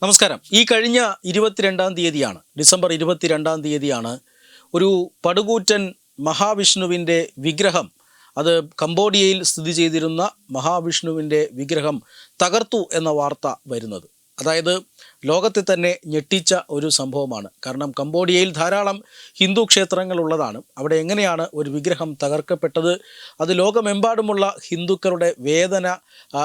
നമസ്കാരം. ഈ കഴിഞ്ഞ 22-ാം തീയതിയാണ്, ഡിസംബർ 22-ാം തീയതിയാണ് ഒരു പടുകൂറ്റൻ മഹാവിഷ്ണുവിൻ്റെ വിഗ്രഹം, അത് കംബോഡിയയിൽ സ്ഥിതി ചെയ്തിരുന്ന മഹാവിഷ്ണുവിൻ്റെ വിഗ്രഹം തകർത്തു എന്ന വാർത്ത വരുന്നത്. അതായത് ലോകത്തെ തന്നെ ഞെട്ടിച്ച ഒരു സംഭവമാണ്. കാരണം കംബോഡിയയിൽ ധാരാളം ഹിന്ദു ക്ഷേത്രങ്ങളുള്ളതാണ്. അവിടെ എങ്ങനെയാണ് ഒരു വിഗ്രഹം തകർക്കപ്പെട്ടത്? അത് ലോകമെമ്പാടുമുള്ള ഹിന്ദുക്കളുടെ വേദന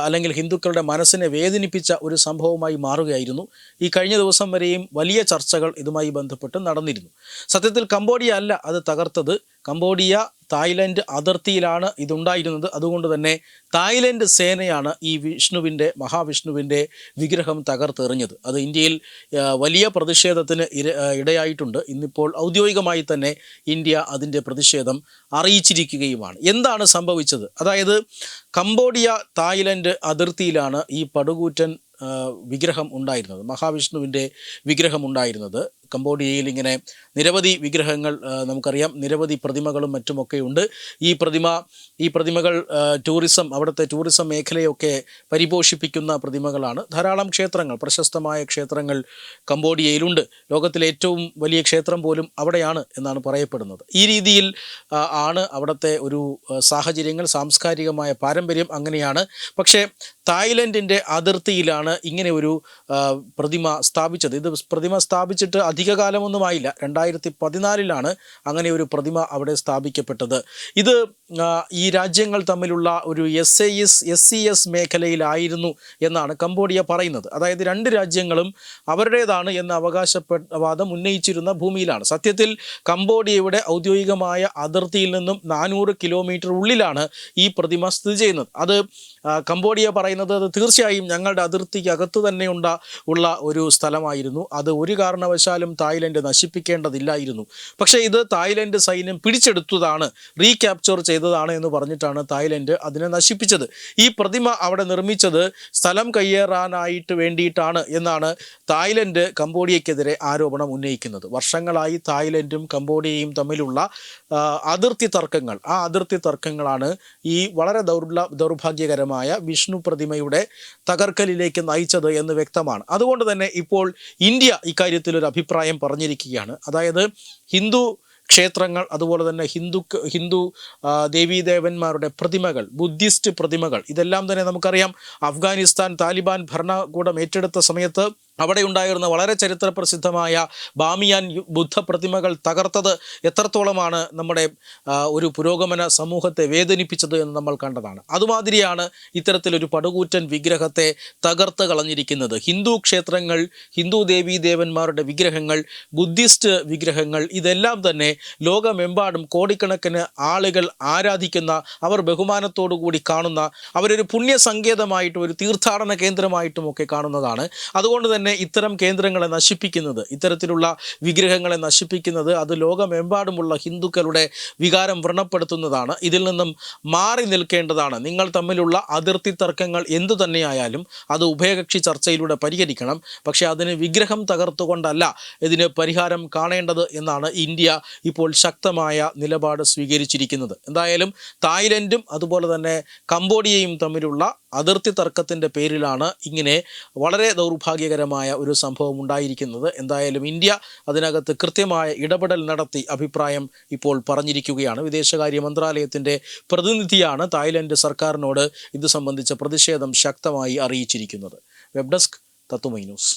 അല്ലെങ്കിൽ ഹിന്ദുക്കളുടെ മനസ്സിനെ വേദനിപ്പിച്ച ഒരു സംഭവമായി മാറുകയായിരുന്നു. ഈ കഴിഞ്ഞ ദിവസം വരെയും വലിയ ചർച്ചകൾ ഇതുമായി ബന്ധപ്പെട്ട് നടന്നിരുന്നു. സത്യത്തിൽ കംബോഡിയ അല്ല അത് തകർത്തത്. കംബോഡിയ തായ്ലൻഡ് അതിർത്തിയിലാണ് ഇതുണ്ടായിരുന്നത്. അതുകൊണ്ട് തന്നെ തായ്ലൻഡ് സേനയാണ് ഈ മഹാവിഷ്ണുവിൻ്റെ വിഗ്രഹം തകർത്തെറിഞ്ഞത്. അത് ഇന്ത്യയിൽ വലിയ പ്രതിഷേധത്തിന് ഇടയായിട്ടുണ്ട്. ഇന്നിപ്പോൾ ഔദ്യോഗികമായി തന്നെ ഇന്ത്യ അതിൻ്റെ പ്രതിഷേധം അറിയിച്ചിരിക്കുകയുമാണ്. എന്താണ് സംഭവിച്ചത്? അതായത് കംബോഡിയ തായ്ലൻഡ് അതിർത്തിയിലാണ് ഈ പടുകൂറ്റൻ വിഗ്രഹം ഉണ്ടായിരുന്നത്, മഹാവിഷ്ണുവിൻ്റെ വിഗ്രഹം ഉണ്ടായിരുന്നത്. കംബോഡിയയിൽ ഇങ്ങനെ നിരവധി വിഗ്രഹങ്ങൾ നമുക്കറിയാം, നിരവധി പ്രതിമകളും മറ്റുമൊക്കെ ഉണ്ട്. ഈ പ്രതിമകൾ അവിടുത്തെ ടൂറിസം മേഖലയൊക്കെ പരിപോഷിപ്പിക്കുന്ന പ്രതിമകളാണ്. ധാരാളം ക്ഷേത്രങ്ങൾ, പ്രശസ്തമായ ക്ഷേത്രങ്ങൾ കംബോഡിയയിലുണ്ട്. ലോകത്തിലെ ഏറ്റവും വലിയ ക്ഷേത്രം പോലും അവിടെയാണ് എന്നാണ് പറയപ്പെടുന്നത്. ഈ രീതിയിൽ ആണ് അവിടുത്തെ ഒരു സാഹചര്യങ്ങൾ, സാംസ്കാരികമായ പാരമ്പര്യം അങ്ങനെയാണ്. പക്ഷേ തായ്ലൻഡിൻ്റെ അതിർത്തിയിലാണ് ഇങ്ങനെ ഒരു പ്രതിമ സ്ഥാപിച്ചത്. ഇത് പ്രതിമ സ്ഥാപിച്ചിട്ട് അധികകാലമൊന്നുമായില്ല. 2014 അങ്ങനെ ഒരു പ്രതിമ അവിടെ സ്ഥാപിക്കപ്പെട്ടത്. ഇത് ഈ രാജ്യങ്ങൾ തമ്മിലുള്ള ഒരു SCS മേഖലയിലായിരുന്നു എന്നാണ് കംബോഡിയ പറയുന്നത്. അതായത് രണ്ട് രാജ്യങ്ങളും അവരുടേതാണ് എന്ന അവകാശവാദം ഉന്നയിച്ചിരുന്ന ഭൂമിയിലാണ്. സത്യത്തിൽ കംബോഡിയയുടെ ഔദ്യോഗികമായ അതിർത്തിയിൽ നിന്നും 400 കിലോമീറ്റർ ഉള്ളിലാണ് ഈ പ്രതിമ സ്ഥിതി ചെയ്യുന്നത്. അത് കംബോഡിയ പറയുന്നത് അത് തീർച്ചയായും ഞങ്ങളുടെ അതിർത്തിക്ക് അകത്ത് തന്നെ ഉള്ള ഒരു സ്ഥലമായിരുന്നു. അത് ഒരു കാരണവശാലും തായ്ലൻഡ് നശിപ്പിക്കേണ്ടതില്ലായിരുന്നു. പക്ഷേ ഇത് തായ്ലൻഡ് സൈന്യം പിടിച്ചെടുത്തതാണ്, റീക്യാപ്ചർ ചെയ്തതാണ് എന്ന് പറഞ്ഞിട്ടാണ് തായ്ലൻഡ് അതിനെ നശിപ്പിച്ചത്. ഈ പ്രതിമ അവിടെ നിർമ്മിച്ചത് സ്ഥലം കയ്യേറാനായിട്ട് വേണ്ടിയിട്ടാണ് എന്നാണ് തായ്ലൻഡ് കംബോഡിയക്കെതിരെ ആരോപണം ഉന്നയിക്കുന്നത്. വർഷങ്ങളായി തായ്ലൻഡും കംബോഡിയയും തമ്മിലുള്ള അതിർത്തി തർക്കങ്ങളാണ് ഈ വളരെ ദൗർഭാഗ്യകരമായ വിഷ്ണു പ്രതിമയുടെ തകർക്കലിലേക്ക് നയിച്ചത് എന്ന് വ്യക്തമാണ്. അതുകൊണ്ട് തന്നെ ഇപ്പോൾ ഇന്ത്യ ഇക്കാര്യത്തിൽ ഒരു അഭിപ്രായം പറഞ്ഞിരിക്കുകയാണ്. അതായത് ഹിന്ദു ക്ഷേത്രങ്ങൾ, അതുപോലെ തന്നെ ഹിന്ദു ദേവീദേവന്മാരുടെ പ്രതിമകൾ, ബുദ്ധിസ്റ്റ് പ്രതിമകൾ, ഇതെല്ലാം തന്നെ നമുക്കറിയാം. അഫ്ഗാനിസ്ഥാൻ താലിബാൻ ഭരണകൂടം ഏറ്റെടുത്ത സമയത്ത് അവിടെ ഉണ്ടായിരുന്ന വളരെ ചരിത്ര പ്രസിദ്ധമായ ബാമിയാൻ ബുദ്ധ പ്രതിമകൾ തകർത്തത് എത്രത്തോളമാണ് നമ്മുടെ ഒരു പുരോഗമന സമൂഹത്തെ വേദനിപ്പിച്ചത് എന്ന് നമ്മൾ കണ്ടതാണ്. അതുമാതിരിയാണ് ഇത്തരത്തിലൊരു പടുകൂറ്റൻ വിഗ്രഹത്തെ തകർത്ത് കളഞ്ഞിരിക്കുന്നത്. ഹിന്ദു ക്ഷേത്രങ്ങൾ, ഹിന്ദു ദേവീദേവന്മാരുടെ വിഗ്രഹങ്ങൾ, ബുദ്ധിസ്റ്റ് വിഗ്രഹങ്ങൾ, ഇതെല്ലാം തന്നെ ലോകമെമ്പാടും കോടിക്കണക്കിന് ആളുകൾ ആരാധിക്കുന്ന, അവർ ബഹുമാനത്തോടു കൂടി കാണുന്ന, അവരൊരു പുണ്യസങ്കേതമായിട്ടും ഒരു തീർത്ഥാടന കേന്ദ്രമായിട്ടും ഒക്കെ കാണുന്നതാണ്. അതുകൊണ്ട് തന്നെ ഇത്തരം കേന്ദ്രങ്ങളെ നശിപ്പിക്കുന്നത്, ഇത്തരത്തിലുള്ള വിഗ്രഹങ്ങളെ നശിപ്പിക്കുന്നത് അത് ലോകമെമ്പാടുമുള്ള ഹിന്ദുക്കളുടെ വികാരം വ്രണപ്പെടുത്തുന്നതാണ്. ഇതിൽ നിന്നും മാറി നിൽക്കേണ്ടതാണ്. നിങ്ങൾ തമ്മിലുള്ള അതിർത്തി തർക്കങ്ങൾ എന്തു തന്നെയായാലും അത് ഉഭയകക്ഷി ചർച്ചയിലൂടെ പരിഹരിക്കണം. പക്ഷേ അതിന് വിഗ്രഹം തകർത്തുകൊണ്ടല്ല ഇതിന് പരിഹാരം കാണേണ്ടത് എന്നാണ് ഇന്ത്യ ഇപ്പോൾ ശക്തമായ നിലപാട് സ്വീകരിച്ചിരിക്കുന്നത്. എന്തായാലും തായ്ലൻഡും അതുപോലെ തന്നെ കംബോഡിയയും തമ്മിലുള്ള അതിർത്തി തർക്കത്തിൻ്റെ പേരിലാണ് ഇങ്ങനെ വളരെ ദൗർഭാഗ്യകരമായ ഒരു സംഭവം ഉണ്ടായിരിക്കുന്നത്. എന്തായാലും ഇന്ത്യ അതിനകത്ത് കൃത്യമായ ഇടപെടൽ നടത്തി അഭിപ്രായം ഇപ്പോൾ പറഞ്ഞിരിക്കുകയാണ്. വിദേശകാര്യ മന്ത്രാലയത്തിൻ്റെ പ്രതിനിധിയാണ് തായ്ലൻഡ് സർക്കാരിനോട് ഇത് സംബന്ധിച്ച പ്രതിഷേധം ശക്തമായി അറിയിച്ചിരിക്കുന്നത്. വെബ് ഡെസ്ക് തത്തുമൈ ന്യൂസ്.